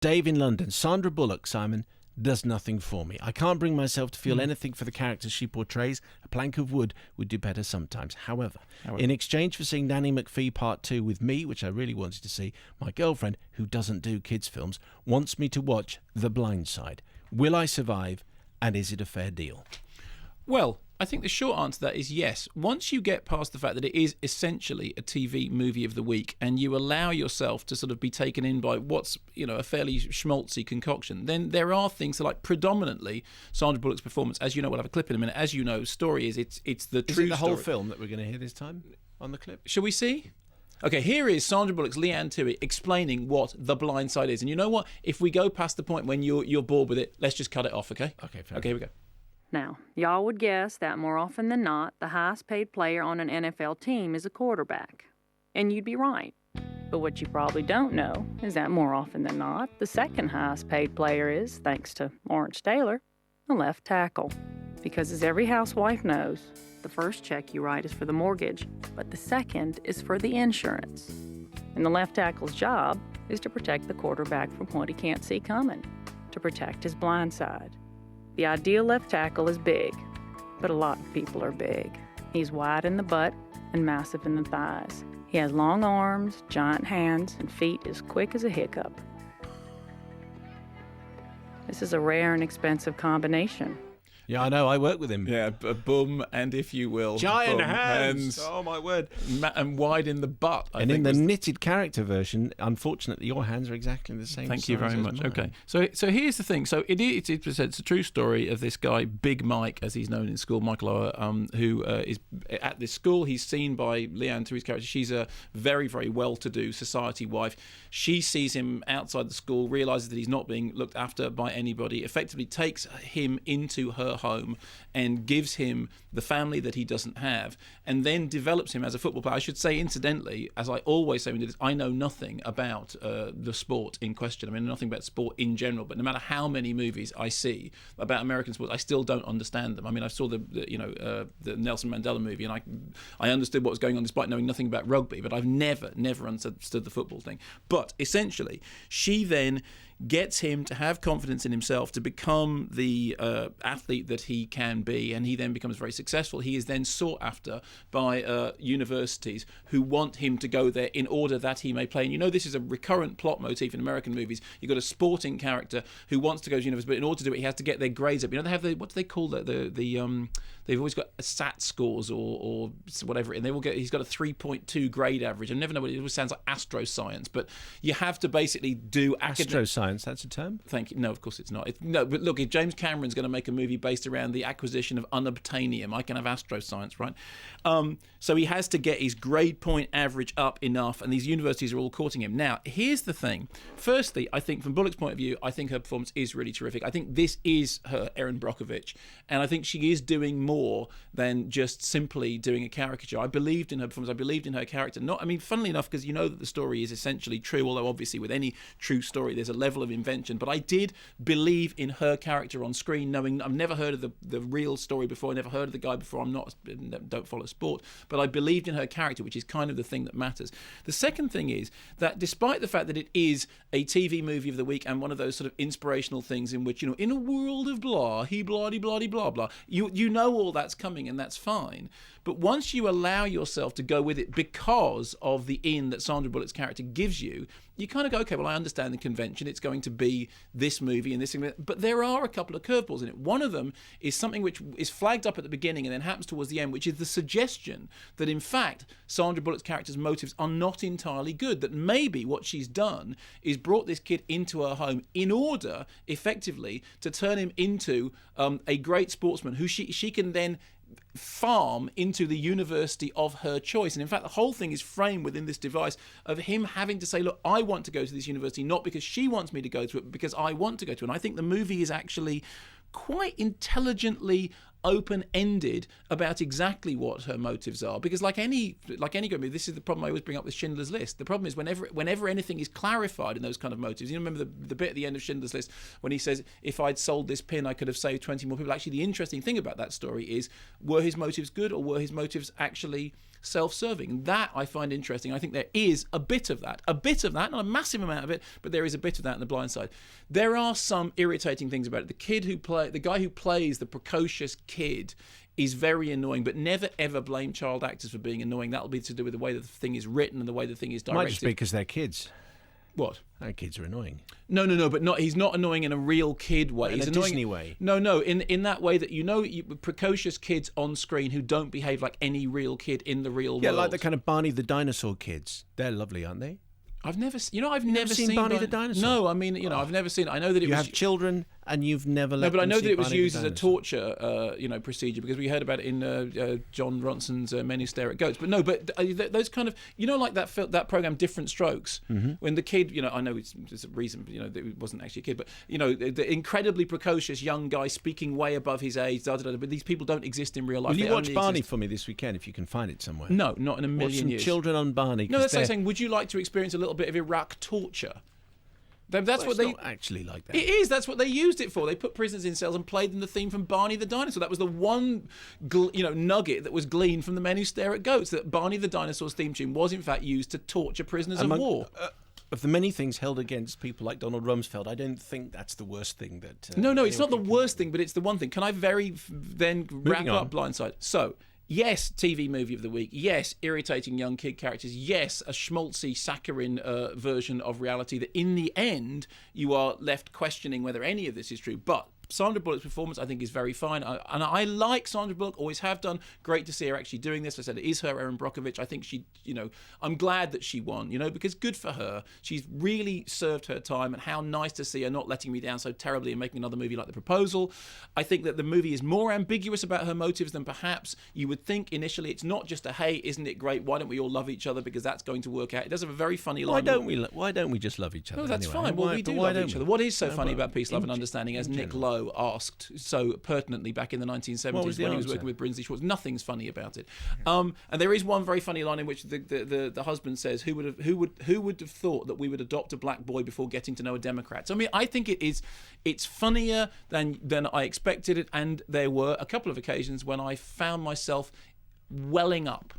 Dave in London. Sandra Bullock, Simon, does nothing for me. I can't bring myself to feel anything for the characters she portrays. A plank of wood would do better sometimes. However, in exchange for seeing Nanny McPhee Part 2 with me, which I really wanted to see, my girlfriend, who doesn't do kids' films, wants me to watch The Blind Side. Will I survive, and is it a fair deal? Well, I think the short answer to that is yes. Once you get past the fact that it is essentially a TV movie of the week and you allow yourself to sort of be taken in by what's, a fairly schmaltzy concoction, then there are things that, like, predominantly Sandra Bullock's performance, as you know, we'll have a clip in a minute, as you know, story is it's the true story. Is it the whole film that we're going to hear this time on the clip? Shall we see? Okay, here is Sandra Bullock's Leanne Tui explaining what The Blind Side is. And you know what? If we go past the point when you're bored with it, let's just cut it off, okay? Okay, fair. Okay, here we go. Now, y'all would guess that more often than not, the highest paid player on an NFL team is a quarterback. And you'd be right. But what you probably don't know is that more often than not, the second highest paid player is, thanks to Lawrence Taylor, a left tackle. Because as every housewife knows, the first check you write is for the mortgage, but the second is for the insurance. And the left tackle's job is to protect the quarterback from what he can't see coming, to protect his blind side. The ideal left tackle is big, but a lot of people are big. He's wide in the butt and massive in the thighs. He has long arms, giant hands, and feet as quick as a hiccup. This is a rare and expensive combination. Yeah, I know. I work with him. Yeah, boom, and if you will, giant boom, hands. Oh my word! And wide in the butt. And in the knitted character version, unfortunately, your hands are exactly the same. Thank you very much. Okay, so here's the thing. So it's a true story of this guy, Big Mike, as he's known in school, Michael Oher, who is at this school. He's seen by Leanne Tui's character. She's a very, very well-to-do society wife. She sees him outside the school, realizes that he's not being looked after by anybody, effectively takes him into her home and gives him the family that he doesn't have, and then develops him as a football player. I should say, incidentally, as I always say when we do this, I know nothing about the sport in question. I mean, nothing about sport in general, but no matter how many movies I see about American sports, I still don't understand them. I mean, I saw the Nelson Mandela movie, and I understood what was going on despite knowing nothing about rugby, but I've never understood the football thing. But essentially, she then gets him to have confidence in himself, to become the athlete that he can be, and he then becomes very successful. He is then sought after by universities who want him to go there in order that he may play. And this is a recurrent plot motif in American movies. You've got a sporting character who wants to go to university, but in order to do it, he has to get their grades up. They have what do they call that? They've always got SAT scores or whatever, and he's got a 3.2 grade average. I never know what it always sounds like astroscience, but you have to basically do astroscience. That's a term? Thank you. No, of course it's not. No, but look, if James Cameron's going to make a movie based around the acquisition of unobtainium, I can have astroscience, right? So he has to get his grade point average up enough, and these universities are all courting him. Now, here's the thing. Firstly, I think from Bullock's point of view, I think her performance is really terrific. I think this is her Erin Brockovich, and I think she is doing more than just simply doing a caricature. I believed in her performance. I believed in her character. Funnily enough, because you know that the story is essentially true, although obviously with any true story there's a level of invention, but I did believe in her character on screen, knowing I've never heard of the real story before, I never heard of the guy before, don't follow sport, but I believed in her character, which is kind of the thing that matters. The second thing is that despite the fact that it is a TV movie of the week and one of those sort of inspirational things in which, in a world of blah, he blah blah blah blah, you know all that's coming and that's fine. But once you allow yourself to go with it because of the in that Sandra Bullock's character gives you, you kind of go, okay, well, I understand the convention. It's going to be this movie and this thing. But there are a couple of curveballs in it. One of them is something which is flagged up at the beginning and then happens towards the end, which is the suggestion that, in fact, Sandra Bullock's character's motives are not entirely good, that maybe what she's done is brought this kid into her home in order, effectively, to turn him into a great sportsman who she can then farm into the university of her choice. And in fact, the whole thing is framed within this device of him having to say, look, I want to go to this university, not because she wants me to go to it, but because I want to go to it. And I think the movie is actually quite intelligently open-ended about exactly what her motives are, because like any great movie, this is the problem I always bring up with Schindler's List. The problem is whenever anything is clarified in those kind of motives, you remember the bit at the end of Schindler's List when he says, if I'd sold this pin I could have saved 20 more people. Actually, the interesting thing about that story is, were his motives good, or were his motives actually self-serving? That I find interesting. I think there is a bit of that, not a massive amount of it, but there is a bit of that in The Blind Side. There are some irritating things about it. The guy who plays the precocious kid is very annoying, but never ever blame child actors for being annoying. That'll be to do with the way that the thing is written and the way the thing is directed. Might just be because they're kids. What? Our kids are annoying. No, but he's not annoying in a real kid way. In He's a annoying, Disney way. No, in that way that precocious kids on screen who don't behave like any real kid in the real world. Yeah, like the kind of Barney the Dinosaur kids. They're lovely, aren't they? I've never seen Barney the Dinosaur? No, I mean, I've never seen it. I know that you have children and you've never let No, but I them know see that it was Barney used the as a Dinosaur. torture, procedure, because we heard about it in John Ronson's Men Who Stare at Goats. But no, those kind of, like that program, Different Strokes, when the kid, I know there's a reason, that it wasn't actually a kid, but the incredibly precocious young guy speaking way above his age, but these people don't exist in real life. Will you watch Barney for me this weekend if you can find it somewhere? No, not in a million Watch some years. children on Barney. No, that's like saying, would you like to experience a little bit of Iraq torture? That's what they not actually like that. It is. That's what they used it for. They put prisoners in cells and played them the theme from Barney the Dinosaur. That was the one, nugget that was gleaned from The Men Who Stare at Goats. That Barney the Dinosaur's theme tune was in fact used to torture prisoners of war. Of the many things held against people like Donald Rumsfeld, I don't think that's the worst thing that. No, it's not the worst thing, but it's the one thing. Can I then wrap up Blindside? So. Yes, TV movie of the week. Yes, irritating young kid characters. Yes, a schmaltzy saccharin version of reality that in the end you are left questioning whether any of this is true. But Sandra Bullock's performance, I think, is very fine. And I like Sandra Bullock, always have done. Great to see her actually doing this. I said it is her Erin Brockovich. I think she, I'm glad that she won, because good for her. She's really served her time, and how nice to see her not letting me down so terribly and making another movie like The Proposal. I think that the movie is more ambiguous about her motives than perhaps you would think initially. It's not just a, hey, isn't it great? Why don't we all love each other? Because that's going to work out. It does have a very funny line. Why don't we just love each other? No, that's anyway? fine. Well, we do love each other. What is so funny about Peace, Love and Understanding, as Nick Lowe asked so pertinently back in the 1970s when he was working with Brinsley Schwartz? Nothing's funny about it. And there is one very funny line in which the husband says, who would have thought that we would adopt a black boy before getting to know a Democrat? So I mean, I think it's funnier than I expected it, and there were a couple of occasions when I found myself welling up